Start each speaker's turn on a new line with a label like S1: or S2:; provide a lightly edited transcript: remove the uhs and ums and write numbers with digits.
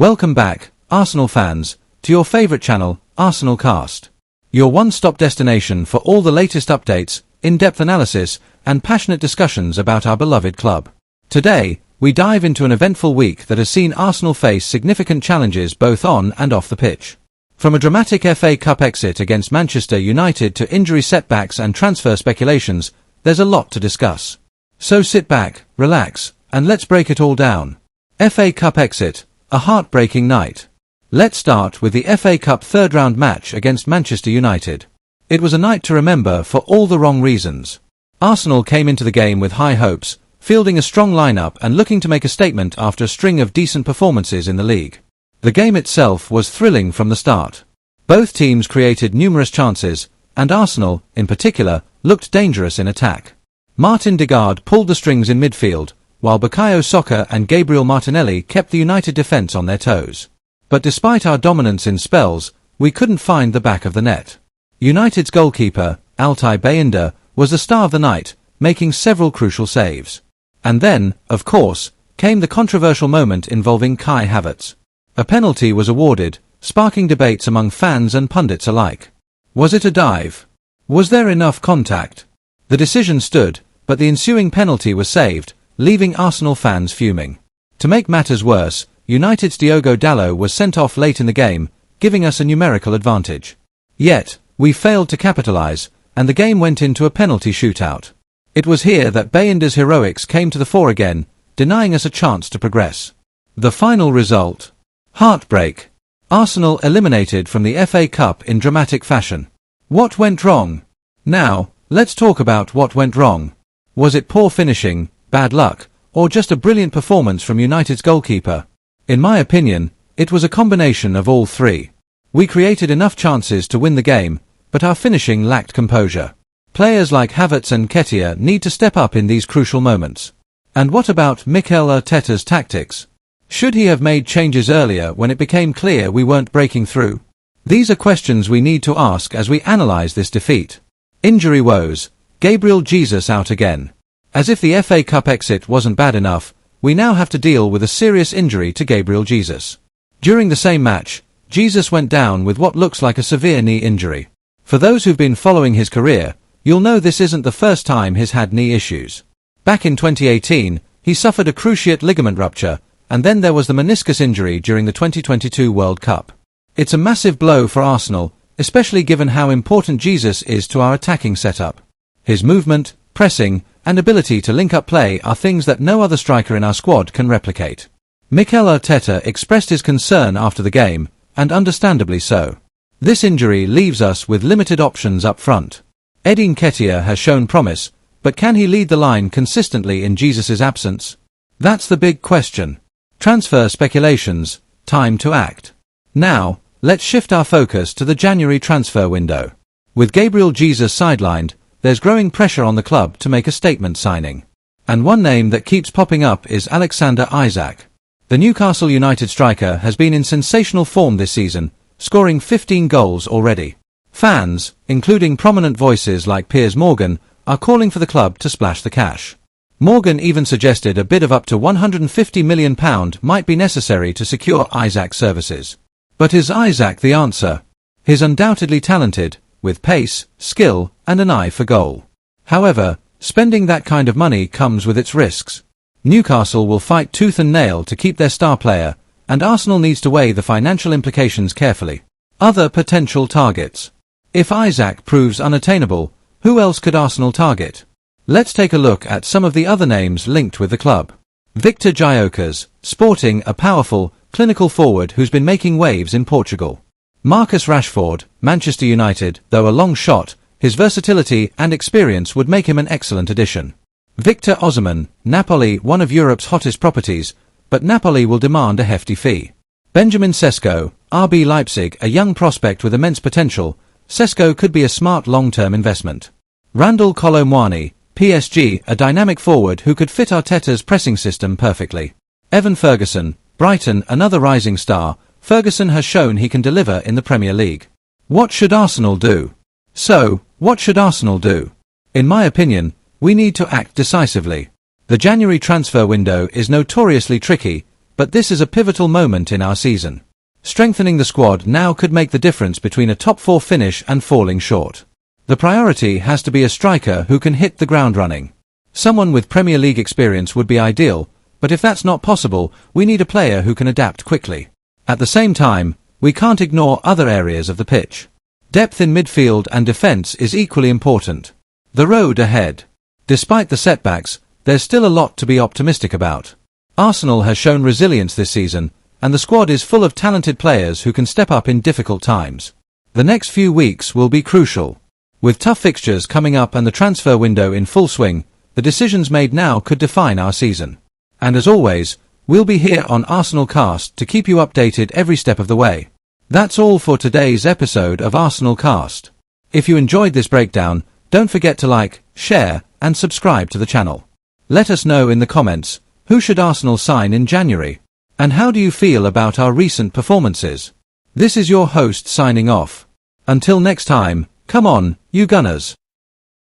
S1: Welcome back, Arsenal fans, to your favourite channel, Arsenal Cast. Your one-stop destination for all the latest updates, in-depth analysis, and passionate discussions about our beloved club. Today, we dive into an eventful week that has seen Arsenal face significant challenges both on and off the pitch. From a dramatic FA Cup exit against Manchester United to injury setbacks and transfer speculations, there's a lot to discuss. So sit back, relax, and let's break it all down. FA Cup exit, a heartbreaking night. Let's start with the FA Cup third-round match against Manchester United. It was a night to remember for all the wrong reasons. Arsenal came into the game with high hopes, fielding a strong lineup and looking to make a statement after a string of decent performances in the league. The game itself was thrilling from the start. Both teams created numerous chances, and Arsenal, in particular, looked dangerous in attack. Martin Odegaard pulled the strings in midfield, while Bukayo Saka and Gabriel Martinelli kept the United defence on their toes. But despite our dominance in spells, we couldn't find the back of the net. United's goalkeeper, Altay Bayindir, was the star of the night, making several crucial saves. And then, of course, came the controversial moment involving Kai Havertz. A penalty was awarded, sparking debates among fans and pundits alike. Was it a dive? Was there enough contact? The decision stood, but the ensuing penalty was saved, leaving Arsenal fans fuming. To make matters worse, United's Diogo Dalot was sent off late in the game, giving us a numerical advantage. Yet, we failed to capitalise, and the game went into a penalty shootout. It was here that Bayindir's heroics came to the fore again, denying us a chance to progress. The final result? Heartbreak. Arsenal eliminated from the FA Cup in dramatic fashion. What went wrong? Now, let's talk about what went wrong. Was it poor finishing, bad luck, or just a brilliant performance from United's goalkeeper? In my opinion, it was a combination of all three. We created enough chances to win the game, but our finishing lacked composure. Players like Havertz and Nketiah need to step up in these crucial moments. And what about Mikel Arteta's tactics? Should he have made changes earlier when it became clear we weren't breaking through? These are questions we need to ask as we analyse this defeat. Injury woes. Gabriel Jesus out again. As if the FA Cup exit wasn't bad enough, we now have to deal with a serious injury to Gabriel Jesus. During the same match, Jesus went down with what looks like a severe knee injury. For those who've been following his career, you'll know this isn't the first time he's had knee issues. Back in 2018, he suffered a cruciate ligament rupture, and then there was the meniscus injury during the 2022 World Cup. It's a massive blow for Arsenal, especially given how important Jesus is to our attacking setup. His movement, pressing, and ability to link up play are things that no other striker in our squad can replicate. Mikel Arteta expressed his concern after the game, and understandably so. This injury leaves us with limited options up front. Eddie Nketiah has shown promise, but can he lead the line consistently in Jesus' absence? That's the big question. Transfer speculations, time to act. Now, let's shift our focus to the January transfer window. With Gabriel Jesus sidelined, there's growing pressure on the club to make a statement signing. And one name that keeps popping up is Alexander Isak. The Newcastle United striker has been in sensational form this season, scoring 15 goals already. Fans, including prominent voices like Piers Morgan, are calling for the club to splash the cash. Morgan even suggested a bid of up to £150 million might be necessary to secure Isak's services. But is Isak the answer? He's undoubtedly talented, with pace, skill, and an eye for goal. However, spending that kind of money comes with its risks. Newcastle will fight tooth and nail to keep their star player, and Arsenal needs to weigh the financial implications carefully. Other potential targets. If Isak proves unattainable, who else could Arsenal target? Let's take a look at some of the other names linked with the club. Victor Gyökeres, Sporting, a powerful, clinical forward who's been making waves in Portugal. Marcus Rashford, Manchester United, though a long shot, his versatility and experience would make him an excellent addition. Victor Osimhen, Napoli, one of Europe's hottest properties, but Napoli will demand a hefty fee. Benjamin Sesko, RB Leipzig, a young prospect with immense potential. Sesko could be a smart long-term investment. Randall Kolo Muani, PSG, a dynamic forward who could fit Arteta's pressing system perfectly. Evan Ferguson, Brighton, another rising star. Ferguson has shown he can deliver in the Premier League. What should Arsenal do? So, what should Arsenal do? In my opinion, we need to act decisively. The January transfer window is notoriously tricky, but this is a pivotal moment in our season. Strengthening the squad now could make the difference between a top 4 finish and falling short. The priority has to be a striker who can hit the ground running. Someone with Premier League experience would be ideal, but if that's not possible, we need a player who can adapt quickly. At the same time, we can't ignore other areas of the pitch. Depth in midfield and defence is equally important. The road ahead. Despite the setbacks, there's still a lot to be optimistic about. Arsenal has shown resilience this season, and the squad is full of talented players who can step up in difficult times. The next few weeks will be crucial. With tough fixtures coming up and the transfer window in full swing, the decisions made now could define our season. And as always, we'll be here on Arsenal Cast to keep you updated every step of the way. That's all for today's episode of Arsenal Cast. If you enjoyed this breakdown, don't forget to like, share, and subscribe to the channel. Let us know in the comments, who should Arsenal sign in January? And how do you feel about our recent performances? This is your host signing off. Until next time, come on, you Gunners.